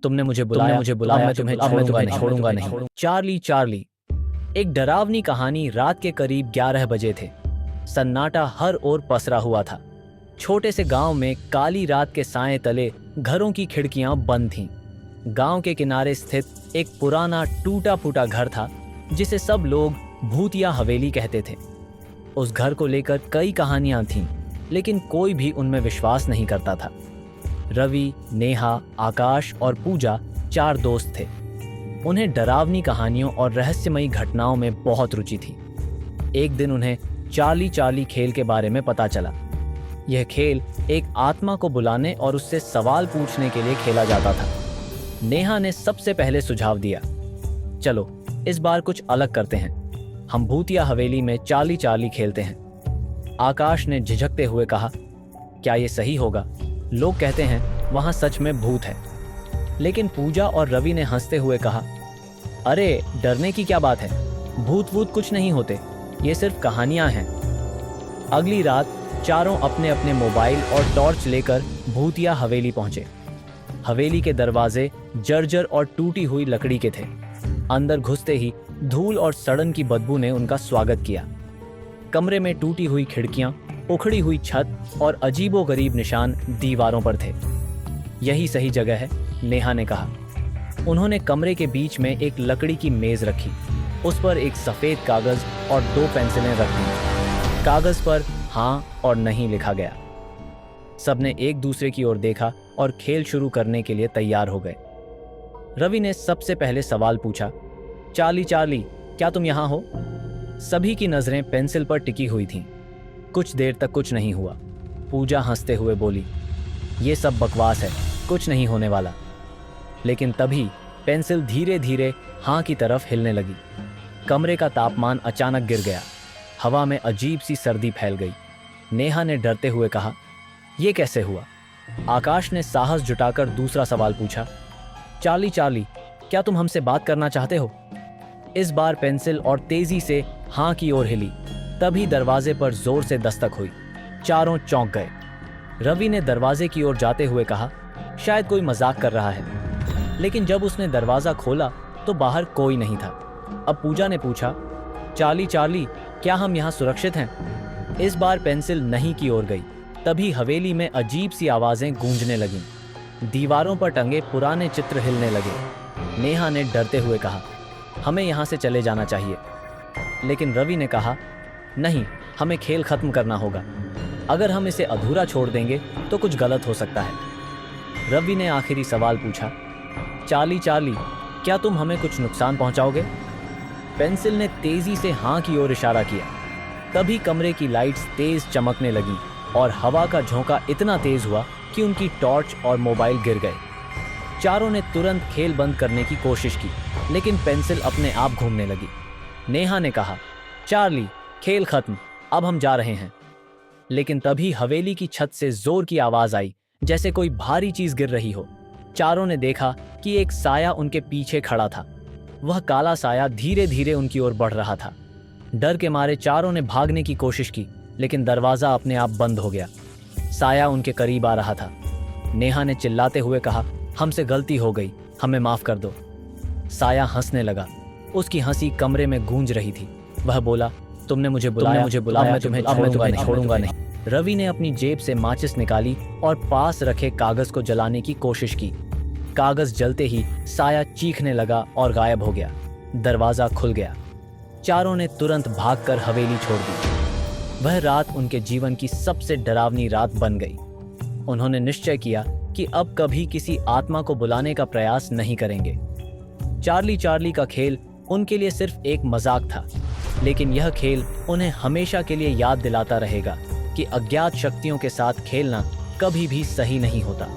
तुमने मुझे बुलाया, अब मैं तुम्हें छोड़ूंगा नहीं। Charlie Charlie. एक डरावनी कहानी। रात के करीब 11 बजे थे। सन्नाटा हर ओर पसरा हुआ था। छोटे से गांव में काली रात के साए तले घरों की खिड़कियां बंद थीं। गांव के किनारे स्थित एक पुराना टूटा फूटा घर था जिसे सब लोग भूतिया हवेली कहते थे। उस घर को लेकर कई कहानियां थीं, लेकिन कोई भी उनमें विश्वास नहीं करता था। रवि, नेहा, आकाश और पूजा 4 दोस्त थे। उन्हें डरावनी कहानियों और रहस्यमयी घटनाओं में बहुत रुचि थी। एक दिन उन्हें चार्ली चार्ली खेल के बारे में पता चला। यह खेल एक आत्मा को बुलाने और उससे सवाल पूछने के लिए खेला जाता था। नेहा ने सबसे पहले सुझाव दिया, चलो इस बार कुछ अलग करते हैं, हम भूतिया हवेली में चार्ली चार्ली खेलते हैं। आकाश ने झिझकते हुए कहा, क्या ये सही होगा? लोग कहते हैं वहां सच में भूत है। लेकिन पूजा और रवि ने हंसते हुए कहा, अरे डरने की क्या बात है, भूत वूत कुछ नहीं होते, ये सिर्फ कहानियां हैं। अगली रात चारों अपने अपने मोबाइल और टॉर्च लेकर भूतिया हवेली पहुंचे। हवेली के दरवाजे जर्जर और टूटी हुई लकड़ी के थे। अंदर घुसते ही धूल और सड़न की बदबू ने उनका स्वागत किया। कमरे में टूटी हुई खिड़कियां, उखड़ी हुई छत और अजीबोगरीब निशान दीवारों पर थे। यही सही जगह है, नेहा ने कहा। उन्होंने कमरे के बीच में एक लकड़ी की मेज रखी। उस पर एक सफेद कागज और 2 पेंसिलें रख दी। कागज पर हाँ और नहीं लिखा गया। सबने एक दूसरे की ओर देखा और खेल शुरू करने के लिए तैयार हो गए। रवि ने सबसे पहले सवाल पूछा, चार्ली चार्ली, क्या तुम यहाँ हो? सभी की नजरें पेंसिल पर टिकी हुई थीं। कुछ देर तक कुछ नहीं हुआ। पूजा हंसते हुए बोली, ये सब बकवास है, कुछ नहीं होने वाला। लेकिन तभी पेंसिल धीरे धीरे हाँ की तरफ हिलने लगी। कमरे का तापमान अचानक गिर गया। हवा में अजीब सी सर्दी फैल गई। नेहा ने डरते हुए कहा, ये कैसे हुआ? आकाश ने साहस जुटाकर दूसरा सवाल पूछा, चार्ली चार्ली, क्या तुम हमसे बात करना चाहते हो? इस बार पेंसिल और तेजी से हाँ की ओर हिली। तभी दरवाजे पर जोर से दस्तक हुई। चारों चौंक गए। रवि ने दरवाजे की ओर जाते हुए कहा, शायद कोई मजाक कर रहा है। लेकिन जब उसने दरवाजा खोला तो बाहर कोई नहीं था। अब पूजा ने पूछा, चार्ली चार्ली, क्या हम यहाँ सुरक्षित हैं? इस बार पेंसिल नहीं की ओर गई। तभी हवेली में अजीब सी आवाजें गूंजने लगीं। दीवारों पर टंगे पुराने चित्र हिलने लगे। नेहा ने डरते हुए कहा, हमें यहाँ से चले जाना चाहिए। लेकिन रवि ने कहा, नहीं, हमें खेल खत्म करना होगा। अगर हम इसे अधूरा छोड़ देंगे तो कुछ गलत हो सकता है। रवि ने आखिरी सवाल पूछा, चार्ली चार्ली, क्या तुम हमें कुछ नुकसान पहुंचाओगे? पेंसिल ने तेजी से हाँ की ओर इशारा किया। तभी कमरे की लाइट्स तेज चमकने लगीं और हवा का झोंका इतना तेज हुआ कि उनकी टॉर्च और मोबाइल गिर गए। चारों ने तुरंत खेल बंद करने की कोशिश की, लेकिन पेंसिल अपने आप घूमने लगी। नेहा ने कहा, चार्ली, खेल खत्म, अब हम जा रहे हैं। लेकिन तभी हवेली की छत से जोर की आवाज आई, जैसे कोई भारी चीज गिर रही हो। चारों ने देखा कि एक साया उनके पीछे खड़ा था। वह काला साया धीरे धीरे उनकी ओर बढ़ रहा था। डर के मारे चारों ने भागने की कोशिश की, लेकिन दरवाजा अपने आप बंद हो गया। साया उनके करीब आ रहा था। नेहा ने चिल्लाते हुए कहा, हमसे गलती हो गई, हमें माफ कर दो। साया हंसने लगा। उसकी हंसी कमरे में गूंज रही थी। वह बोला, तुमने मुझे बुलाया, अब मैं तुम्हें छोड़ूंगा नहीं। रवि ने अपनी जेब से माचिस निकाली और पास रखे कागज को जलाने की कोशिश की। कागज जलते ही साया चीखने लगा और गायब हो गया। दरवाजा खुल गया। चारों ने तुरंत भागकर हवेली छोड़ दी। वह रात उनके जीवन की सबसे डरावनी रात बन गई। उन्होंने निश्चय किया कि अब कभी किसी आत्मा को बुलाने का प्रयास नहीं करेंगे। चार्ली चार्ली का खेल उनके लिए सिर्फ एक मजाक था, लेकिन यह खेल उन्हें हमेशा के लिए याद दिलाता रहेगा कि अज्ञात शक्तियों के साथ खेलना कभी भी सही नहीं होता।